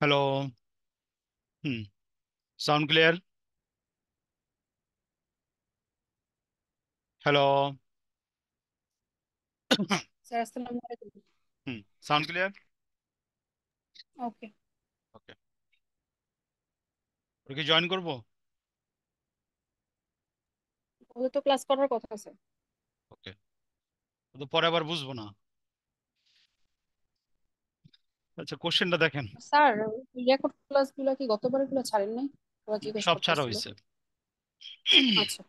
Hello. Hmm. Sound clear? Hello. Sir আসসালামু আলাইকুম। হুম। Sound clear? ওকে। ওকে। ওকে কি জয়েন করবো? ওদের তো ক্লাস করার কথা আছে। ওকে। তো পরে আবার বুঝবো না। আচ্ছা, কোশ্চেনটা দেখেন। স্যার, রেকর্ড ক্লাস গুলা কি গতবারের গুলো ছাড়েন নাই? ওরা জিজ্ঞেস সব ছাড়া করতেছিল। হয়েছে। আচ্ছা।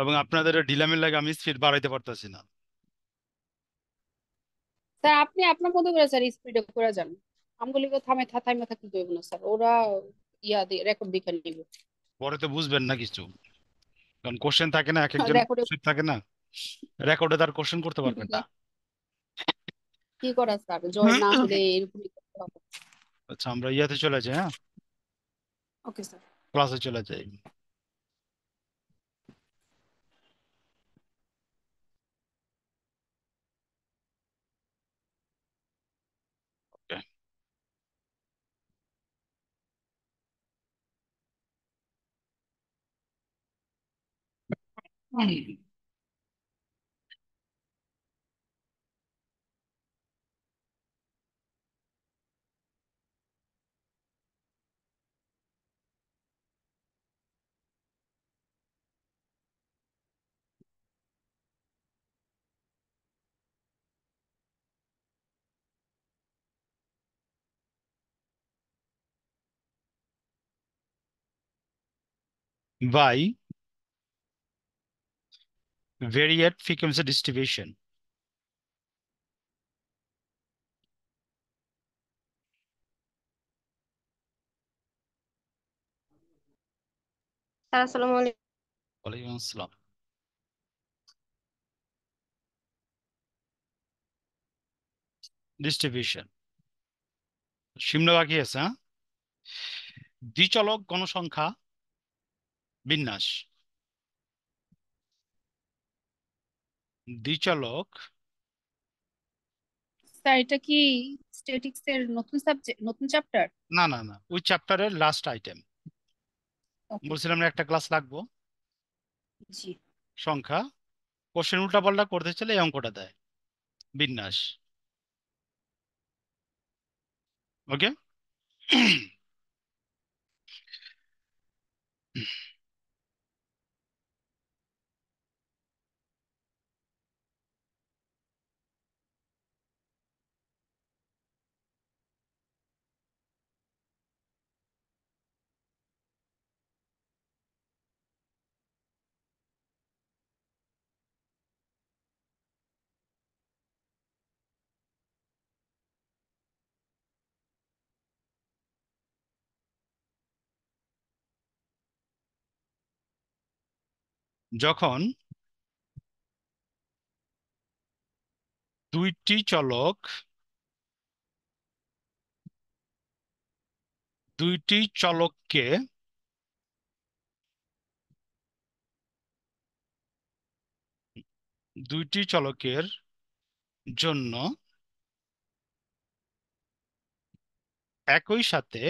এবং আপনাদের ঢিলামির লাগে আমি স্পিড বাড়াইতে পারতেছি না। স্যার আপনি আপনার মতো করে স্যার স্পিডে করে যান। আমগুলি থামাই থাকতে দেব না স্যার, ওরা ইয়া দিয়ে রেকর্ড দেখে নিবে। পরে তো বুঝবেন না কিছু, কারণ কোশ্চেন থাকে না, এক একজন রেকর্ডে উপস্থিত থাকে না। রেকর্ডে তার কোশ্চেন করতে পারবেন না। কি করা স্যার, জয়েন না হলে এরকমই করতে হবে। আচ্ছা, আমরা ইয়াতে চলে যাই, হ্যাঁ, ওকে স্যার। ক্লাসে চলে যাই। by variate frequency distribution. Sir আসসালামু আলাইকুম। ওয়ালাইকুম আসসালাম। ডিস্ট্রিবিউশন শূন্য বাকি আছে, হ্যাঁ। দ্বিচলক গণসংখ্যা বিন্যাস। দ্বিচলক। স্যার এটা কি স্ট্যাটিক্স এর নতুন সাবজেক্ট, নতুন চ্যাপ্টার? না না না, ওই চ্যাপ্টারের লাস্ট আইটেম। ওকে। বলছিলাম না একটা ক্লাস লাগবো। জি। সংখ্যা, কোশ্চেন উল্টা পাল্টা করতে চলে এই অঙ্কটা দেয়। বিন্যাস। ওকে। যখন দুইটি চলক দুইটি চলককে দুইটি চলকের জন্য একই সাথে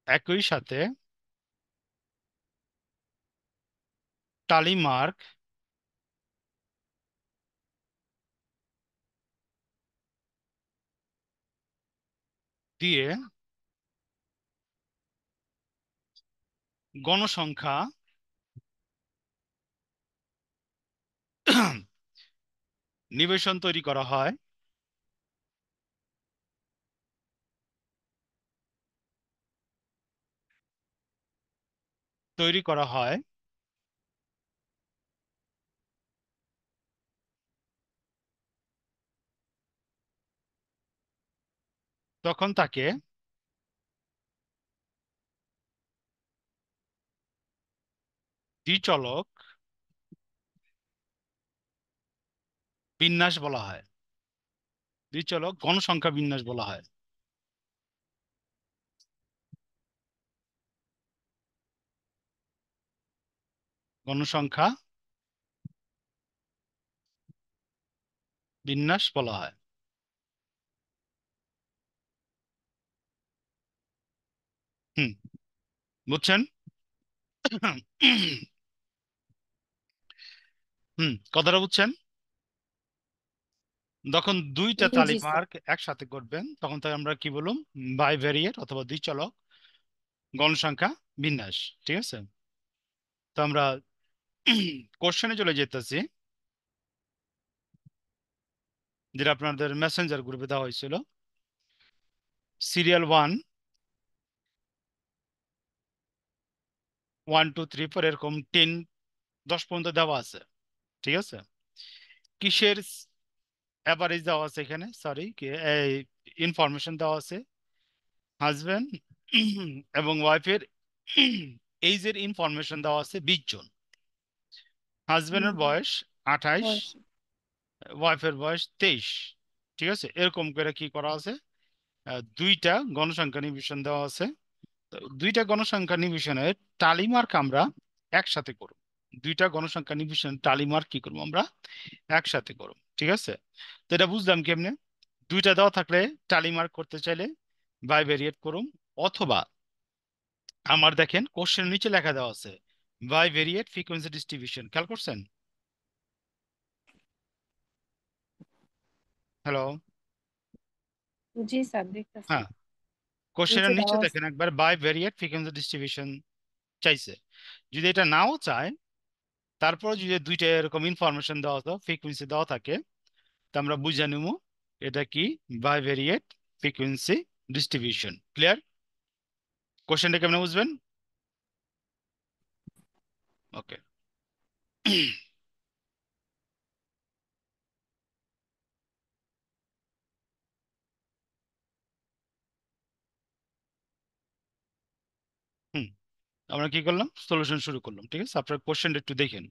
একই সাথে টালি মার্ক দিয়ে গণসংখ্যা নিবেশন তৈরি করা হয়, তখন তাকে দ্বিচলক বিন্যাস বলা হয়। দ্বিচলক গণসংখ্যা বিন্যাস বলা হয়। গণসংখ্যা বিন্যাস বলা হয়। হুম, বুঝছেন? কথাটা বুঝছেন? যখন দুইটা জি স্যার। তালিমার্ক একসাথে করবেন তখন তাকে আমরা কি বলুম? বাইভেরিয়েট অথবা দ্বিচলক গণসংখ্যা বিন্যাস। ঠিক আছে, তো আমরা কোশ্চেনে চলে যেতেছি, যেটা আপনাদের মেসেঞ্জার গ্রুপে দেওয়া হয়েছিল। সিরিয়াল 1, 1, 2, 3, 4 এরকম 10 পর্যন্ত দেওয়া আছে। ঠিক আছে, কিসের অ্যাভারেজ দেওয়া আছে এখানে, সরি, এই ইনফরমেশন দেওয়া আছে হাজবেন্ড এবং ওয়াইফের এইজের ইনফরমেশন দেওয়া আছে 20 জন। হাজবেন্ডের হুম, বয়স 28, বয়স। ওয়াইফের বয়স 23। ঠিক আছে, এরকম করে কি করা আছে, দুইটা গণসংখ্যা নিবেশন দেওয়া আছে। তো দুইটা গণসংখ্যা নিবেশনের টালিমার্ক আমরা একসাথে করব। দুইটা গণসংখ্যা নিবেশন টালিমার্ক কি করবো আমরা? একসাথে করব। ঠিক আছে, তো এটা বুঝলাম কেমনে। দুইটা দেওয়া থাকলে টালিমার্ক করতে চাইলে বাইভেরিয়েট করুম, অথবা আমার দেখেন কোশ্চেন নিচে লেখা দেওয়া আছে বাইভেরিয়েট ফ্রিকোয়েন্সি ডিস্ট্রিবিউশন, খেয়াল করছেন? হ্যালো? জি স্যার, দেখতেছি। হ্যাঁ, কোশ্চেনের নিচে নিচে দেওয়া আছে। দেখেন একবার বাইভেরিয়েট ফ্রিকোয়েন্সি ডিস্ট্রিবিউশন চাইছে। যদি এটা নাও চায়, তারপর যদি দুইটা এরকম ইনফরমেশন দেওয়া হতো, ফ্রিকোয়েন্সি দেওয়া থাকে, তা আমরা বুঝে নিব এটা কি বাইভেরিয়েট ফ্রিকোয়েন্সি ডিস্ট্রিবিউশন। ক্লিয়ার? কোশ্চেনটা কেমনে বুঝবেন? ওকে। হুম, আমরা কি করলাম, সলিউশন শুরু করলাম। ঠিক আছে, আপনার কোশ্চেনটা একটু দেখেন।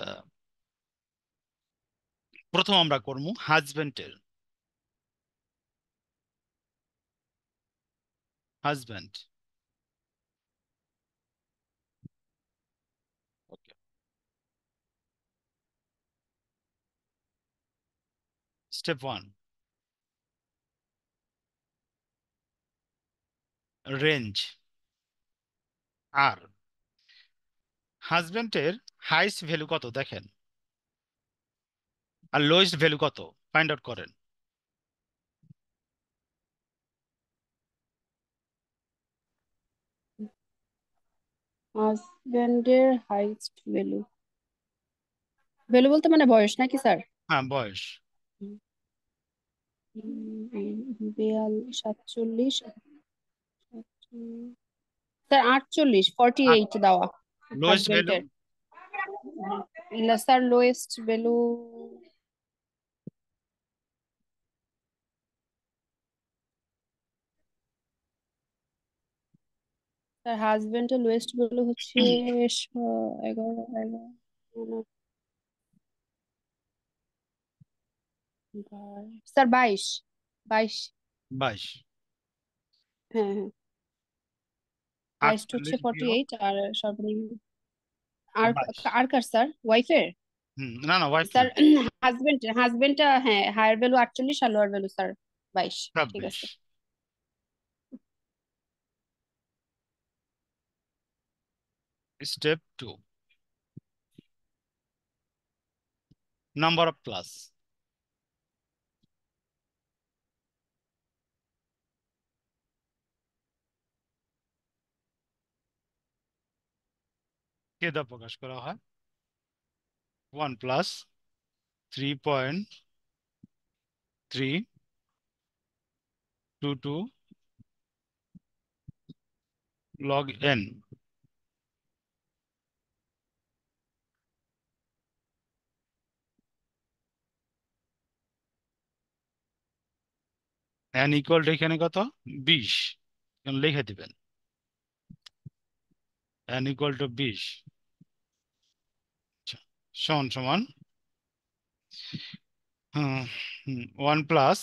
আহ, প্রথম আমরা করবো হাজবেন্ডের। হাজবেন্ড। ওকে, স্টেপ 1, রেঞ্জ। আর হাজবেন্ডের হাইস্ট ভ্যালু কত দেখেন, আর লোয়েস্ট ভ্যালু কত ফাইন্ড আউট করেন। হাজবেন্ডের হাইস্ট ভ্যালু, ভ্যালু বলতে মানে বয়স নাকি স্যার? হ্যাঁ, বয়স। বেয়াল 47, স্যার 48, 48 দেওয়া লোয়েস্ট ভ্যালু? হাজবেন্ডের। স্যার লোয়েস্ট ভ্যালু, স্যার হাজবেন্ডের লোয়েস্ট ভ্যালু হচ্ছে 11, 11, স্যার 22, 22। 22। হ্যাঁ হ্যাঁ, হাইস্ট হচ্ছে 48 বিয়োগ 48 আর সর্বনিম্ন। আর 22। আর কার স্যার, ওয়াইফের? না না, ওয়াইফ না। স্যার হাজবেন্ডটা হ্যাঁ, হায়ার ভ্যালু 48 আর লোয়ার ভ্যালু স্যার 22। ঠিক 26। আছে। Step 2, number of class. K দ্বারা প্রকাশ করা হয়? 1 + 3.22 log n। n ইকুয়াল এখানে কত? 20। এখন লিখে দিবেন। n ইকুয়াল টু 20 সমান সমান 1 প্লাস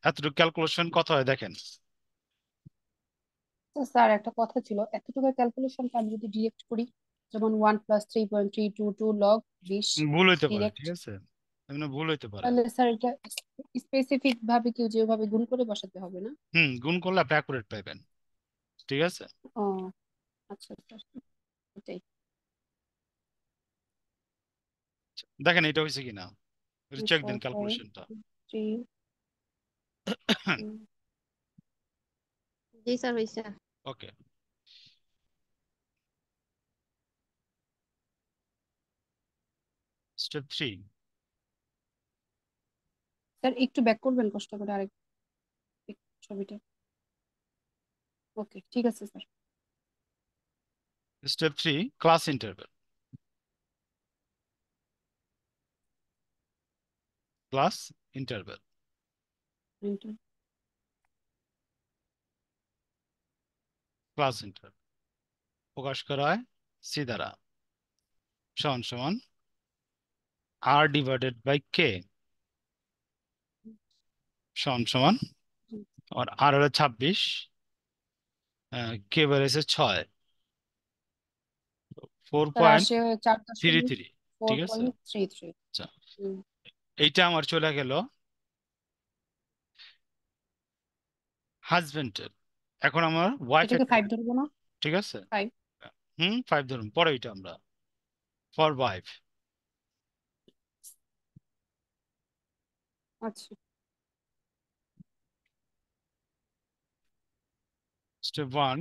এতটুকু ক্যালকুলেশন কত হয় দেখেন। তো স্যার একটা কথা ছিল, এতটুকু ক্যালকুলেশনটা আমি যদি ডিরেক্ট করি, যেমন 1+3.322 log 20 ভুল হইতে পারে, ডিরেক্ট, ঠিক আছে, এমনি ভুল হইতে পারে। তাহলে স্যার এটা স্পেসিফিক ভাবে কেউ যেভাবে গুণ করে বসাতে হবে না? গুণ করলে আপনি অ্যাকুরেট পাইবেন, ঠিক আছে। ও আচ্ছা স্যার, এটাই। দেখেন এটা হয়েছে কিনা, চেক ফোর দিন পয়েন্ট ক্যালকুলেশনটা। থ্রি জি স্যার, হয়েছে। Okay, step 3। স্যার একটু ব্যাক করবেন কষ্ট করে, আরেক ছবিটা। ওকে, ঠিক আছে sir. Step 3, class interval. Class interval, class interval প্রকাশ করা হয় সি দ্বারা, সমান সমান আর ডিভাইডেড বাই কে, সমান সমান, আর আর হলো 26, কে বেড়েছে 6, ফোর স্যার পয়েন্ট আসে চার থ্রি দশমিক থ্রি ফোর ঠিক আছে। পয়েন্ট থ্রি থ্রি আচ্ছা, এইটা আমার চলে গেল হাজবেন্ডের, এখন আমার ওয়াইফের এটাকে ফাইভ টাকা, ধরবো না? ঠিক আছে। 5। 5 ধরুন, পরে এটা আমরা ফর ওয়াইফ। আচ্ছা স্টেপ 1,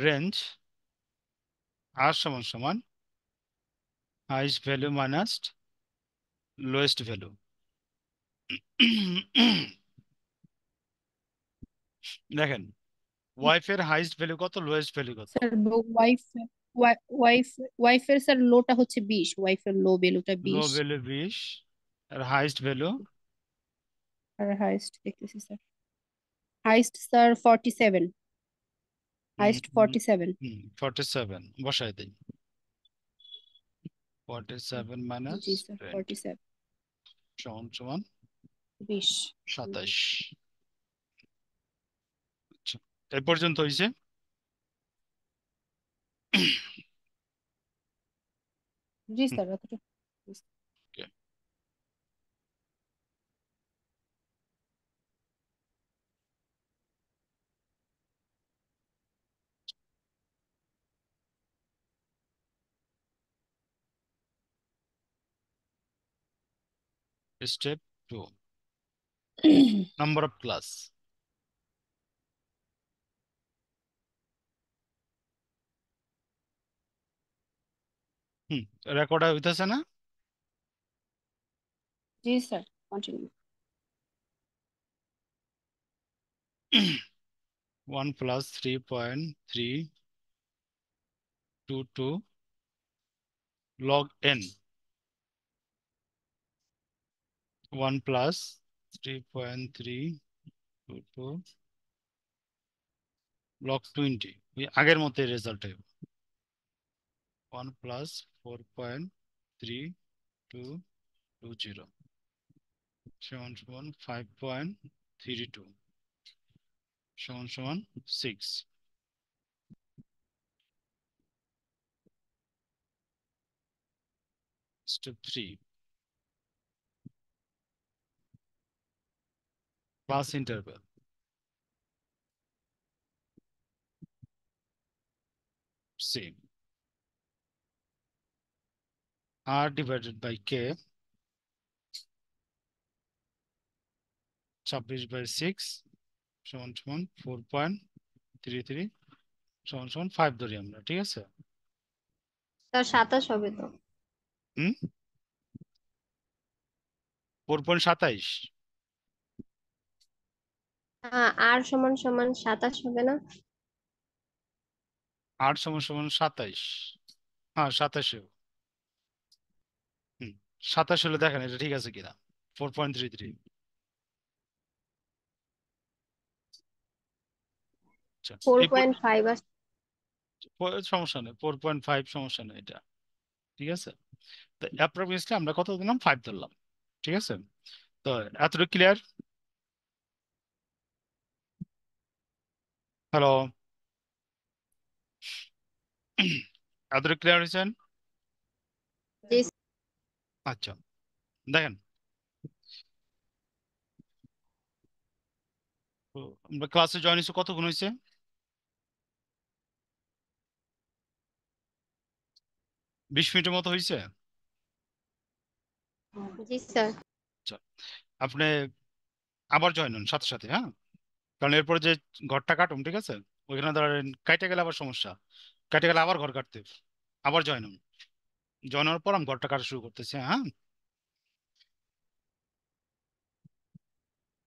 রেঞ্জ আর সমান সমান highest value minus lowest value. দেখেন ওয়াইফের হাইস্ট ভ্যালু কত, লোয়েস্ট ভ্যালু কত। স্যার, ওয়াইফ ওয়াইফ ওয়াইফের স্যার লোটা হচ্ছে 20, ওয়াইফের লো ভ্যালুটা লো 20। ভ্যালু 20, আর হাইস্ট ভ্যালু আর হাইস্ট দেখতেছি স্যার, হাইস্ট স্যার 47, হাইস্ট 47। 47 বসায় দিই, 47 মাইনাস জি স্যার, 20 47, সমান সমান 20। 27। আচ্ছা, এই পর্যন্ত হয়েছে। জি স্যার, এতটুকু। Step 2, number of class. Record হইতেছে না? জি sir, continue. 1+3.322 log n, 1+3.322 log 20, ওই আগের মতো রেজাল্ট হবে 1+4.320 সমান সমান 5.32 সমান সমান 6। Step 3, class interval. সেম, আর ডিভাইডেড বাই কে, 26/6 সমান সমান 4.33 সমান সমান 5 ধরি আমরা, ঠিক আছে। স্যার 27 হবে তো? হুম, 4.27, আর সমান সমান 27 হবে না? 8 সমান সমান 27, হ্যাঁ 27। হুম, 27 হলে দেখেন এটা ঠিক আছে কিনা, 4.33। আচ্ছা, ফোর এই পয়েন্ট ফাইভ সমস্যা নেই, 4.5 সমস্যা নেই এটা। ঠিক আছে, তো অ্যাপ্রক্সিমেটলি আমরা কত দিলাম, 5 ধরলাম। ঠিক আছে, তো এতটুকু ক্লিয়ার? হ্যালো, এতটুকু ক্লিয়ার হয়েছেন? আসছে। আচ্ছা, দেখেন, তো আমরা ক্লাসে জয়েন হয়েছে কতক্ষণ হয়েছে? 20 মিনিটের মতো হয়েছে। জি স্যার। আচ্ছা, আপনি আবার জয়েন হন সাথে সাথে, হ্যাঁ? কারণ এরপরে যে ঘরটা কাটুম, ঠিক আছে, ওইখানে ধরেন কাইটে গেলে আবার সমস্যা, কাটে গেলে আবার ঘর কাটতে, আবার জয়েন হন। জয়েন হওয়ার পর আমি ঘরটা কাটা শুরু করতেছি, হ্যাঁ?